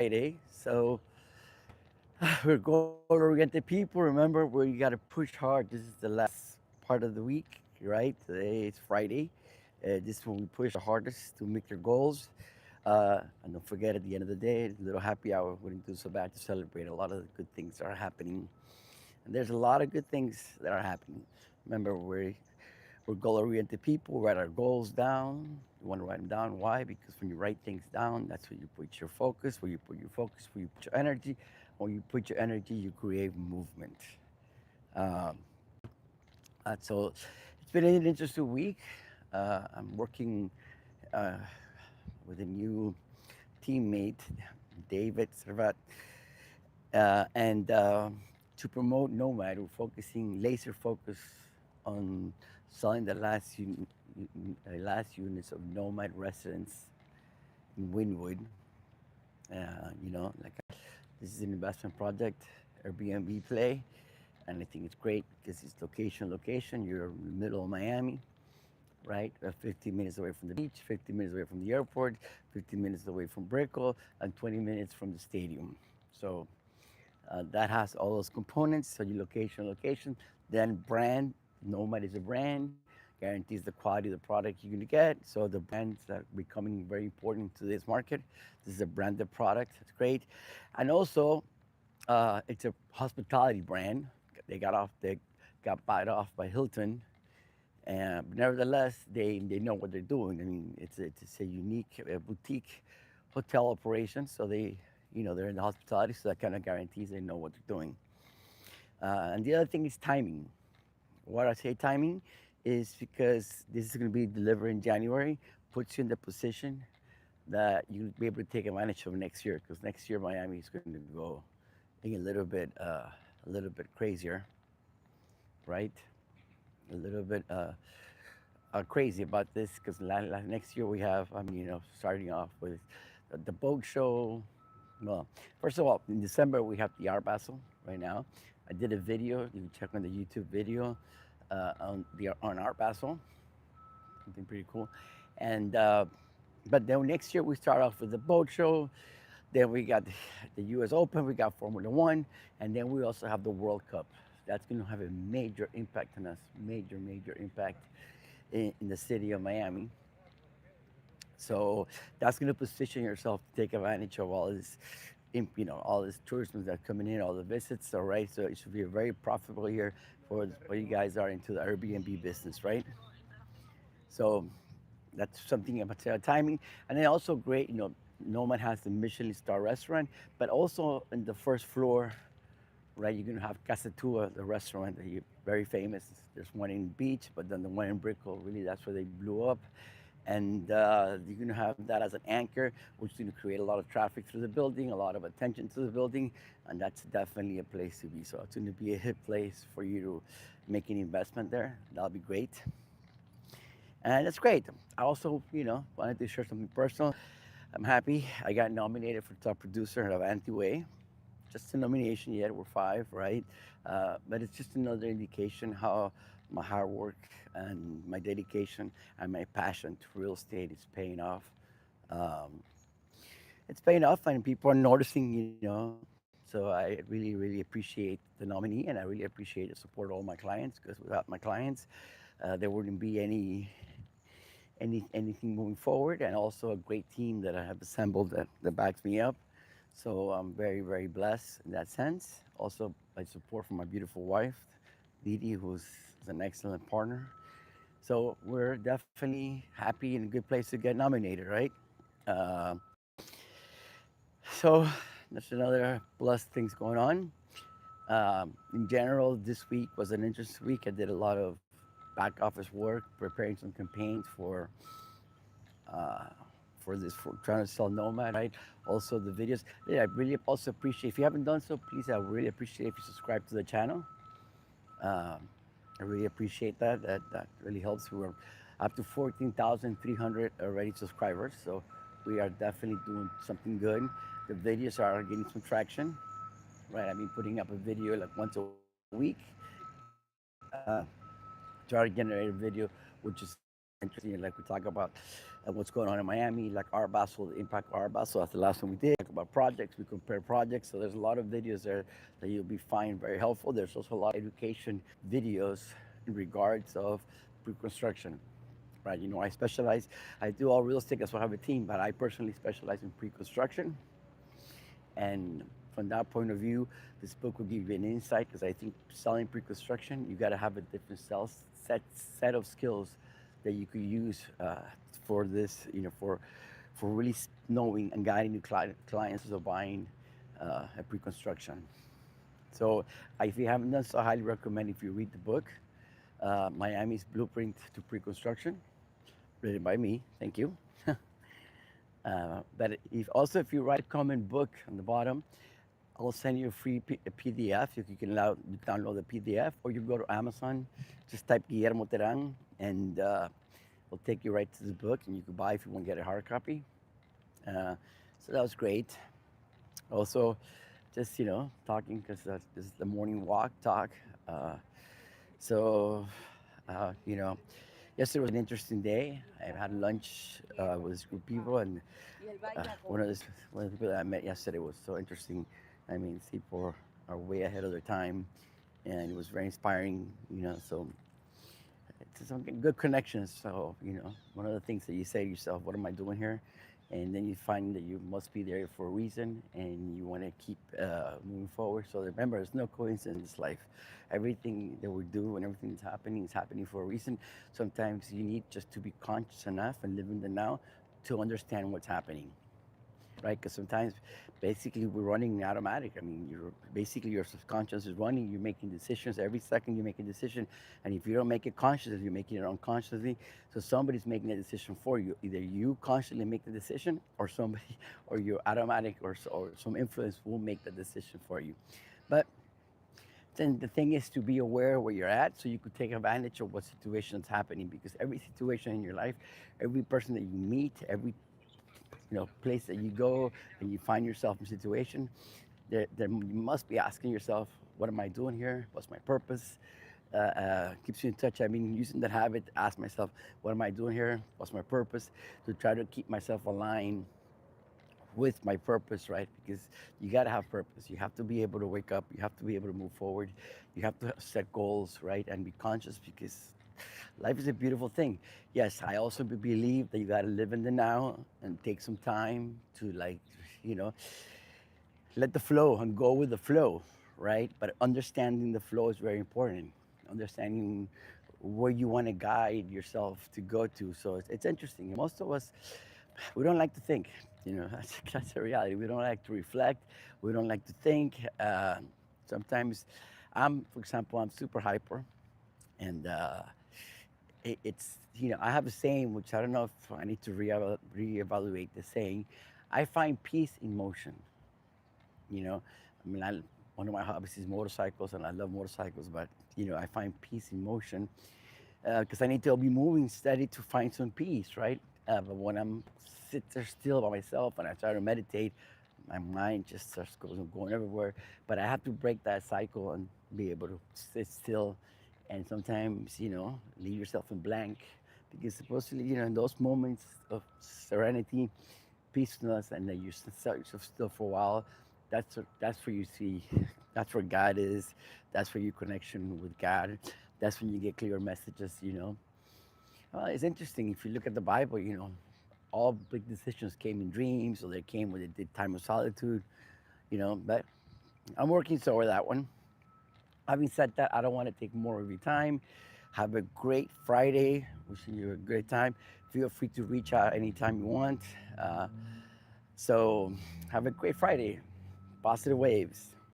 Friday. So we're goal-oriented people. Remember, where you got to push hard. This is the last part of the week, right? Today is Friday. This is when we push the hardest to make your goals. And don't forget, at the end of the day, a little happy hour wouldn't do so bad to celebrate a lot of the good things that are happening. And there's a lot of good things that are happening. Remember, we're goal-oriented people. We write our goals down. You want to write them down. Why? Because when you write things down, that's where you put your focus. Where you put your focus, where you put your energy. When you put your energy, you create movement. Um, so it's been an interesting week. I'm working uh, with a new teammate, David Servat, and to promote Nomad, we're focusing laser focus on selling the last units of Nomad residence in Wynwood. Like this is an investment project, Airbnb play, and I think it's great because it's location. You're in the middle of Miami, right? 15 minutes away from the beach, 15 minutes away from the airport, 15 minutes away from Brickell, and 20 minutes from the stadium. So that has all those components. So your location. Then brand, Nomad is a brand, guarantees the quality of the product you're going to get. So the brands that are becoming very important to this market. This is a branded product. It's great. And also, it's a hospitality brand. They got bought off by Hilton, and nevertheless, they know what they're doing. I mean, it's a unique boutique hotel operation. So they're in the hospitality, so that kind of guarantees they know what they're doing. And the other thing is timing. What I say timing is because this is going to be delivered in January, puts you in the position that you'll be able to take advantage of next year. Because next year Miami is going to go being a little bit crazier, right? A little bit crazy about this because next year we have, I mean, starting off with the boat show. Well, first of all, in December we have the Art Basel right now. I did a video. You can check on the YouTube video on Art Basel. Something pretty cool. And but then next year we start off with the boat show. Then we got the U.S. Open. We got Formula One, and then we also have the World Cup. That's going to have a major impact on us. Major impact in the city of Miami. So that's going to position yourself to take advantage of all this, all this tourism that's coming in, all the visits. All right, so it should be a very profitable year for you guys are into the Airbnb business, right? So that's something about timing, and then also great. Nomad has the Michelin star restaurant, but also in the first floor, right? You're gonna have Casa Tua, the restaurant that you very famous. There's one in Beach, but then the one in Brickell, really, that's where they blew up. And you're gonna have that as an anchor, which is gonna create a lot of traffic through the building, a lot of attention to the building, and that's definitely a place to be. So it's gonna be a hit place for you to make an investment there. That'll be great. And it's great. I also, wanted to share something personal. I'm happy I got nominated for top producer of Anti-Way. Just a nomination yet. We're five, right? But it's just another indication how my hard work and my dedication and my passion to real estate is paying off. Um, it's paying off, and people are noticing, So I really appreciate the nominee, and I really appreciate the support of all my clients. Because without my clients, there wouldn't be anything moving forward, and also a great team that I have assembled that backs me up. So I'm very blessed in that sense. Also, by support from my beautiful wife, Didi, who's is an excellent partner. So we're definitely happy and a good place to get nominated, right? Uh, so that's another plus things going on. In general, this week was an interesting week. I did a lot of back office work, preparing some campaigns uh, for this for trying to sell Nomad, right? Also the videos. Yeah, I really also appreciate if you haven't done so, please. I would really appreciate if you subscribe to the channel. Um, I really appreciate that. That really helps. We're up to 14,300 already subscribers, so we are definitely doing something good. The videos are getting some traction, right? I've been putting up a video like once a week. Try to generate a video which is interesting. Like we talk about what's going on in Miami, like our Basel, the impact of our Basel. That's the last one we did. Talk about projects. We compare projects. So there's a lot of videos there that you'll be find very helpful. There's also a lot of education videos in regards of pre-construction. Right, I specialize. I do all real estate. That's why I have a team. But I personally specialize in pre-construction, and from that point of view, this book will give you an insight because I think selling pre-construction, you got to have a different sales set of skills that you could use for this, for really knowing and guiding the clients who are buying a pre-construction. So if you haven't done so, I highly recommend if you read the book, Miami's Blueprint to Pre-Construction, written by me. Thank you. But if you write a comment book on the bottom, I'll send you a free PDF. You can download the PDF, or you go to Amazon, just type Guillermo Teran, and it'll take you right to the book, and you can buy if you want to get a hard copy. So that was great. Also, just talking because this is the morning walk talk. Uh, so, yesterday was an interesting day. I had lunch with this group of people, and one of the people that I met yesterday was so interesting. I mean, these people are way ahead of their time, and it was very inspiring. So it's some good connections. So one of the things that you say to yourself, "What am I doing here?" And then you find that you must be there for a reason, and you want to keep moving forward. So remember, there's no coincidence in life. Everything that we do and everything that's happening is happening for a reason. Sometimes you need just to be conscious enough and live in the now to understand what's happening, right? Because sometimes, basically, we're running in automatic. I mean, your subconscious is running. You're making decisions every second. You make a decision, and if you don't make it consciously, you're making it unconsciously. So somebody's making a decision for you. Either you consciously make the decision, or somebody, or your automatic, or some influence will make the decision for you. But then the thing is to be aware where you're at, so you could take advantage of what situation is happening. Because every situation in your life, every person that you meet, every place that you go and you find yourself in a situation, you must be asking yourself, what am I doing here? What's my purpose? Keeps you in touch. I mean, using that habit, ask myself, what am I doing here? What's my purpose? To try to keep myself aligned with my purpose, right? Because you got to have purpose. You have to be able to wake up. You have to be able to move forward. You have to set goals, right? And be conscious, because life is a beautiful thing. Yes, I also believe that you got to live in the now and take some time to, you know, let the flow and go with the flow, right? But understanding the flow is very important. Understanding where you want to guide yourself to go to. So it's interesting. Most of us, we don't like to think. That's the reality. We don't like to reflect. We don't like to think. Sometimes, for example, I'm super hyper, and it's I have a saying which I don't know if I need to reevaluate the saying. I find peace in motion. I mean, one of my hobbies is motorcycles, and I love motorcycles. But I find peace in motion because I need to be moving steady to find some peace, right? But when I'm sit there still by myself and I try to meditate, my mind just starts going everywhere. But I have to break that cycle and be able to sit still, and sometimes leave yourself in blank, because supposedly in those moments of serenity, peacefulness, and then you set yourself still for a while. That's where you see. That's where God is. That's where your connection with God. That's when you get clear messages. It's interesting if you look at the Bible. All big decisions came in dreams, or they came with a time of solitude. But I'm working toward that one. Having said that, I don't want to take more of your time. Have a great Friday. Wishing you a great time. Feel free to reach out anytime you want. So, have a great Friday. Positive waves.